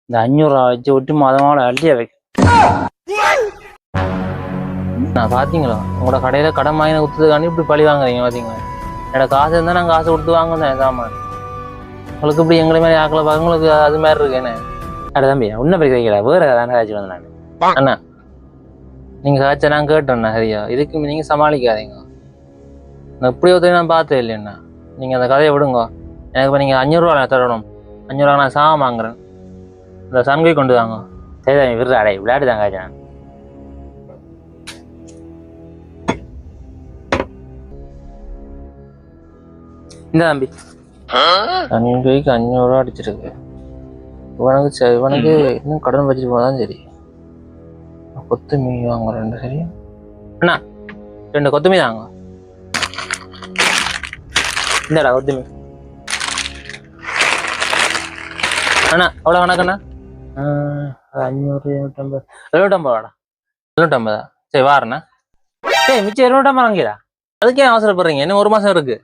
இந்த 500 வச்சு விட்டு மதமாவோட அள்ளிய வைக்க. நான் பாத்தீங்களா உங்களோட கடையில கடன் வாங்கி கொடுத்ததுக்காண்டி இப்படி பழி வாங்குறீங்க பாத்தீங்களா? என்னோட காசு இருந்தா நான் காசு கொடுத்து வாங்குறேன் சாமான். உங்களுக்கு இப்படி எங்களை மாதிரி ஆக்கல உங்களுக்கு அது மாதிரி இருக்கு என்ன? அட தம்பி ஒன்னும் பிரச்சனை வேற தானே காய்ச்சி வந்தேன் நான். அண்ணா நீங்க காய்ச்ச நான் கேட்டேண்ணா சரியா, இதுக்கு நீங்க சமாளிக்காதீங்க. நான் இப்படி ஒருத்தர் நான் பார்த்தே இல்லைண்ணா. நீங்க அந்த கதையை விடுங்க. எனக்கு இப்போ நீங்க 500 ரூபா தரணும். 500 ரூபா நான் சாமான் வாங்குறேன். இந்த சன்கை கொண்டு வாங்க. சரி விடுற அடை விளையாட்டு தான் காய்ச்சேன். இந்த தம்பி சன்கைக்கு 500 ரூபா அடிச்சிருக்கு. இவனுக்கு இன்னும் கடன் வச்சுட்டு போனாதான் சரி. கொத்தமல்லி வாங்க 2 சரி அண்ணா, 2 கொத்தமல்லி தாங்க. இந்தடா கொத்தமல்லி அண்ணா. எவ்வளோ கணக்குண்ணா? 500 750 750 750. சரி வாரண்ணா. சரி மிச்சம் 250 வாங்கிடா. அதுக்கே அவசரப்படுறீங்க, இன்னும் 1 மாசம் இருக்கு.